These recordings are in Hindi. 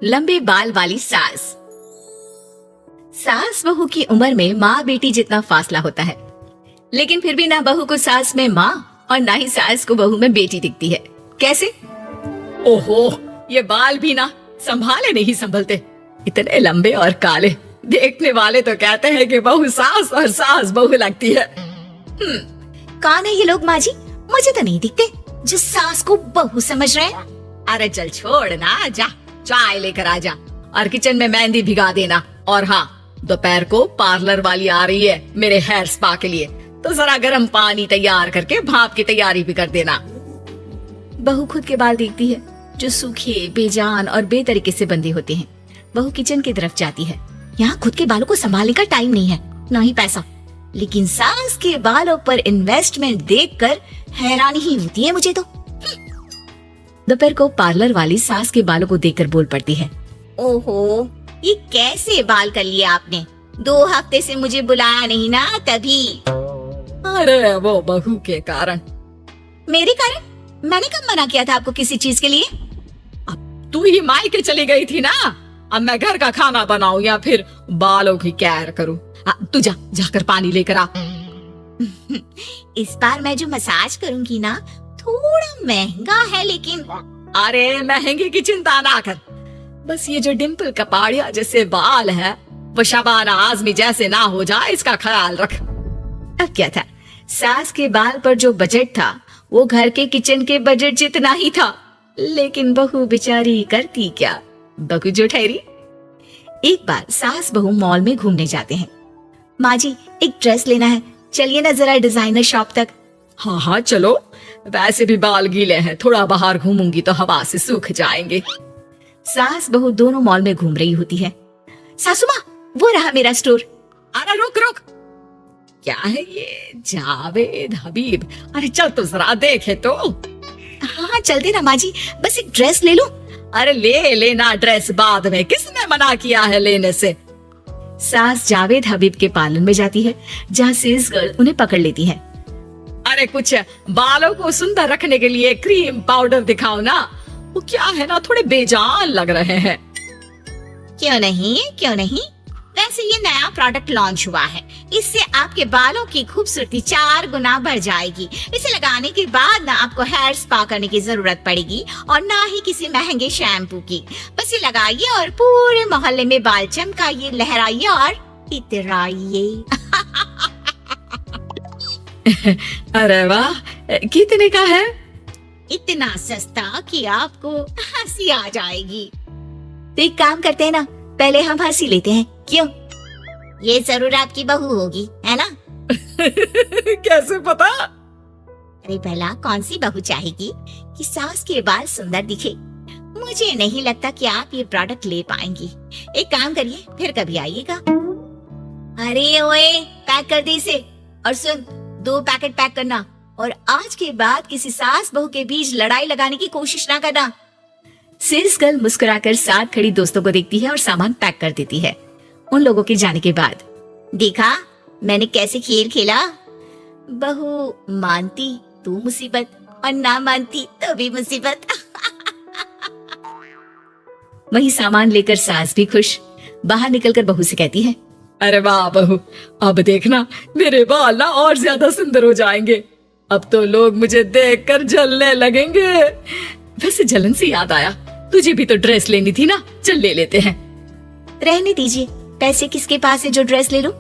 लंबे बाल वाली सास। सास बहू की उम्र में माँ बेटी जितना फासला होता है, लेकिन फिर भी ना बहू को सास में माँ और ना ही सास को बहू में बेटी दिखती है। कैसे? ओहो, ये बाल भी ना संभाले नहीं संभलते, इतने लंबे और काले। देखने वाले तो कहते हैं कि बहू सास और सास बहू लगती है। कौन है ये लोग माँ जी? मुझे तो नहीं दिखते जो सास को बहू समझ रहे हैं। अरे चल छोड़ ना, जा चाय लेकर आ जा और किचन में मेहंदी भिगा देना। और हाँ, दोपहर को पार्लर वाली आ रही है मेरे हेयर स्पा के लिए, तो जरा गर्म पानी तैयार करके भाप की तैयारी भी कर देना। बहू खुद के बाल देखती है जो सूखे, बेजान और बेतरीके से बंधे होते हैं। बहू किचन की तरफ जाती है। यहाँ खुद के बालों को संभालने का टाइम नहीं है, ना ही पैसा, लेकिन सास के बालों पर इन्वेस्टमेंट देखकर हैरानी ही होती है मुझे तो। दोपहर को पार्लर वाली सास के बालों को देखकर बोल पड़ती है, ओहो, ये कैसे बाल कर लिए आपने? 2 हफ्ते से मुझे बुलाया नहीं ना, तभी। अरे वो बहू के कारण। मेरे कारण? मैंने कब मना किया था आपको किसी चीज के लिए? अब तू ही मायके चली गई थी ना, अब मैं घर का खाना बनाऊं या फिर बालों की केयर करूं? तू जाकर पानी लेकर आ। इस बार मैं जो मसाज करूंगी ना, थोड़ा महंगा है, लेकिन अरे महंगे की चिंता ना कर, बस ये जो डिम्पल कपाड़िया जैसे बाल है वो शबाना आजमी जैसे ना हो जाए, इसका ख्याल रख। अब क्या था, सास के बाल पर जो बजट था वो घर के किचन के बजट जितना ही था, लेकिन बहू बेचारी करती क्या, बहू जो ठहरी। एक बार सास बहू मॉल में घूमने जाते हैं। माँ जी, एक ड्रेस लेना है, चलिए ना जरा डिजाइनर शॉप तक। हाँ हाँ चलो, वैसे भी बाल गीले हैं, थोड़ा बाहर घूमूंगी तो हवा से सूख जाएंगे। सास बहू दोनों मॉल में घूम रही होती है। सासू माँ, वो रहा मेरा स्टोर। अरे रुक रुक, क्या है ये? जावेद हबीब। अरे चल तो जरा देखे तो। हाँ चलते ना माँ जी, बस एक ड्रेस ले लो। अरे ले लेना ड्रेस बाद में, किसने मना किया है लेने से? सास जावेद हबीब के पार्लर में जाती है, जहाँ सेल्स गर्ल उन्हें पकड़ लेती है। अरे कुछ बालों को सुंदर रखने के लिए क्रीम पाउडर दिखाओ ना, वो क्या है ना, थोड़े बेजान लग रहे हैं। क्यों नहीं, क्यों नहीं, वैसे ये नया प्रोडक्ट लॉन्च हुआ है, इससे आपके बालों की खूबसूरती 4 गुना बढ़ जाएगी। इसे लगाने के बाद ना आपको हेयर स्पा करने की जरूरत पड़ेगी और ना ही किसी महंगे शैम्पू की। बस ये लगाइए और पूरे मोहल्ले में बाल चमकाइए, लहराइए और इतराइए। अरे वाह, कितने का है? इतना सस्ता कि आपको हंसी आ जाएगी। तो एक काम करते हैं ना, पहले हम हंसी लेते हैं, क्यों? ये जरूर आपकी बहू होगी, है ना? कैसे पता? अरे भला कौन सी बहू चाहेगी कि सास के बाल सुंदर दिखे? मुझे नहीं लगता कि आप ये प्रोडक्ट ले पाएंगी। एक काम करिए, फिर कभी आइएगा। अरे ओए, पैक कर दे इसे, और सुन, 2 पैकेट पैक करना, और आज के बाद किसी सास बहू के बीच लड़ाई लगाने की कोशिश ना करना। सेल्स गर्ल मुस्कुराकर साथ खड़ी दोस्तों को देखती है और सामान पैक कर देती है। उन लोगों के जाने के बाद, देखा मैंने कैसे खेल खेला? बहू मानती तो मुसीबत, और ना मानती तो भी मुसीबत। वही सामान लेकर सास भी खुश बाहर निकलकर बहू से कहती है, अरे वाह बहू, अब देखना मेरे बाल ना और ज्यादा सुंदर हो जाएंगे, अब तो लोग मुझे देखकर जलने लगेंगे। वैसे जलन से याद आया, तुझे भी तो ड्रेस लेनी थी ना, चल ले लेते हैं। रहने दीजिए, पैसे किसके पास है जो ड्रेस ले लो?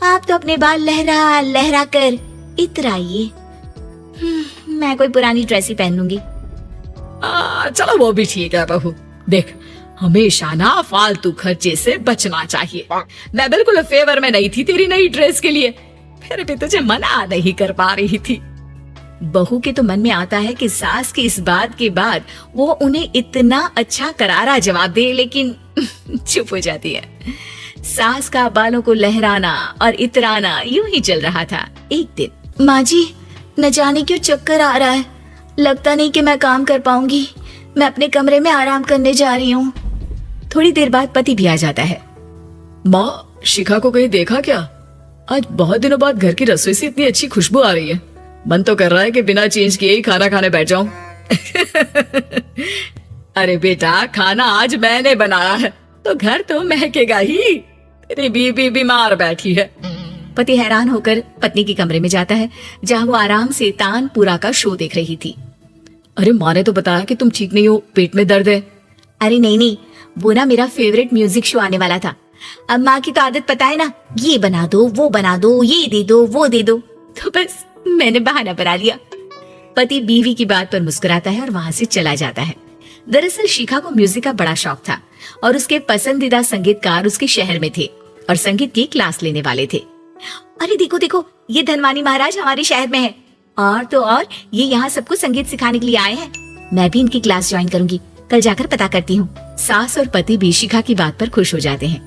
आप तो अपने बाल लहरा लहरा कर इतराइए। मैं कोई पुरानी ड्रेस ही पहन लूंगी। चलो वो भी ठीक है बहू, देख हमेशा ना फालतू खर्चे से बचना चाहिए। मैं बिल्कुल फेवर में नहीं थी तेरी नई ड्रेस के लिए, फिर भी तुझे मना नहीं कर पा रही थी। बहू के तो मन में आता है कि सास की इस बात के बाद वो उन्हें इतना अच्छा करारा जवाब दे, लेकिन चुप हो जाती है। सास का बालों को लहराना और इतराना यूं ही चल रहा था। एक दिन, माँ जी, न जाने क्यों चक्कर आ रहा है, लगता नहीं कि मैं काम कर पाऊंगी, मैं अपने कमरे में आराम करने जा रही हूँ। थोड़ी देर बाद पति भी आ जाता है। माँ, शिखा को कहीं देखा क्या? आज बहुत दिनों बाद घर की रसोई से इतनी अच्छी खुशबू आ रही है, मन तो कर रहा है कि बिना चेंज किए ही खाना खाने बैठ जाऊं। अरे बेटा, खाना आज मैंने बनाया है तो घर तो महकेगा ही। तेरी बीबी बीमार बैठी है। पति हैरान होकर पत्नी के कमरे में जाता है, जहाँ वो आराम से तानपुरा का शो देख रही थी। अरे माँ ने तो बताया कि तुम ठीक नहीं हो, पेट में दर्द है। अरे नहीं, वो ना मेरा फेवरेट म्यूजिक शो आने वाला था। अब माँ की तो आदत पता है ना, ये बना दो, वो बना दो, ये दे दो, वो दे दो, तो बस मैंने बहाना बना लिया। पति बीवी की बात पर मुस्कुराता है और वहां से चला जाता है। दरअसल शिखा को म्यूजिक का बड़ा शौक था और उसके पसंदीदा संगीतकार उसके शहर में थे और संगीत की क्लास लेने वाले थे। अरे देखो देखो, ये धनवानी महाराज हमारे शहर में है, और तो और ये यहाँ सबको संगीत सिखाने के लिए आए हैं। मैं भी इनकी क्लास ज्वाइन करूंगी, कल जाकर पता करती हूँ। सास और पति भी शिखा की बात पर खुश हो जाते हैं,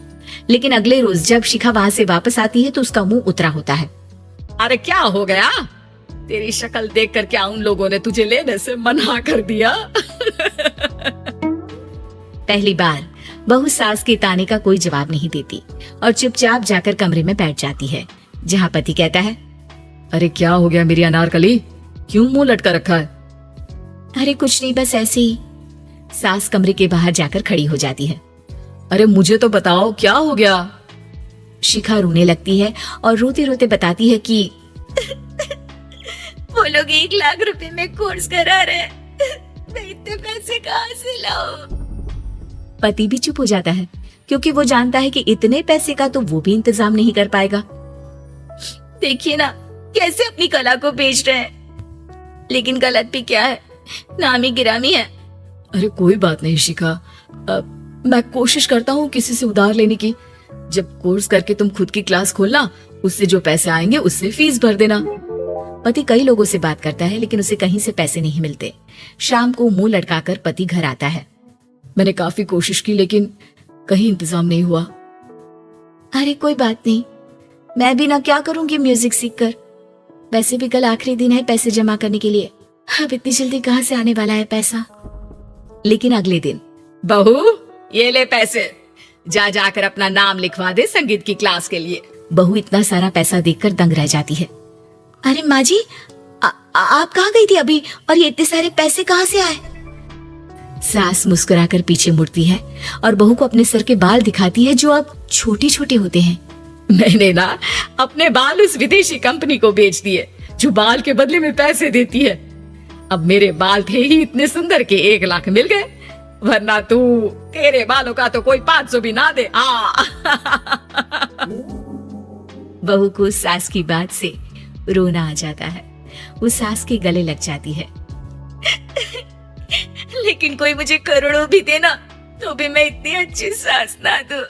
लेकिन अगले रोज जब शिखा वहाँ से वापस आती है तो उसका मुंह उतरा होता है। अरे क्या हो गया? तेरी शक्ल देख कर क्या उन लोगों ने तुझे लेने से मना कर दिया? पहली बार बहू सास के ताने का कोई जवाब नहीं देती और चुपचाप जाकर कमरे में बैठ जाती है, जहाँ पति कहता है, अरे क्या हो गया मेरी अनारकली, क्यों मुंह लटका रखा है? अरे कुछ नहीं, बस ऐसे ही। सास कमरे के बाहर जाकर खड़ी हो जाती है। अरे मुझे तो बताओ क्या हो गया? शिखा रोने लगती है और रोते रोते बताती है कि वो लोग 1 लाख रुपए में कोर्स करा रहे हैं, मैं इतने पैसे कहाँ से लाऊं? पति भी चुप हो जाता है, क्योंकि वो जानता है कि इतने पैसे का तो वो भी इंतजाम नहीं कर पाएगा। देखिए ना कैसे अपनी कला को बेच रहे हैं, लेकिन गलत भी क्या है, नामी गिरामी है। अरे कोई बात नहीं शिखा, मैं कोशिश करता हूँ किसी से उधार लेने की। जब कोर्स करके तुम खुद की क्लास खोलना, उससे जो पैसे आएंगे उससे फीस भर देना। पति कई लोगों से बात करता है, लेकिन उसे कहीं से पैसे नहीं मिलते। शाम को मुंह लटकाकर पति घर आता है। मैंने काफी कोशिश की लेकिन कहीं इंतजाम नहीं हुआ। अरे कोई बात नहीं, मैं भी ना क्या करूंगी म्यूजिक सीखकर। वैसे भी कल आखिरी दिन है पैसे जमा करने के लिए, अब इतनी जल्दी कहाँ से आने वाला है पैसा। लेकिन अगले दिन, बहू ये ले पैसे, जा जाकर अपना नाम लिखवा दे संगीत की क्लास के लिए। बहू इतना सारा पैसा देखकर दंग रह जाती है। अरे माँ जी, आप कहाँ गई थी अभी, और ये इतने सारे पैसे कहाँ से आए? सास मुस्कुराकर पीछे मुड़ती है और बहू को अपने सर के बाल दिखाती है, जो अब छोटे छोटे होते हैं। मैंने ना अपने बाल उस विदेशी कंपनी को बेच दिए जो बाल के बदले में पैसे देती है। अब मेरे बाल थे ही इतने सुंदर के 1 लाख मिल गए, वरना तेरे बालों का तो कोई 500 भी ना दे। बहू को सास की बात से रोना आ जाता है। वो सास के गले लग जाती है। लेकिन कोई मुझे करोड़ों भी देना तो भी मैं इतनी अच्छी सास ना दूं।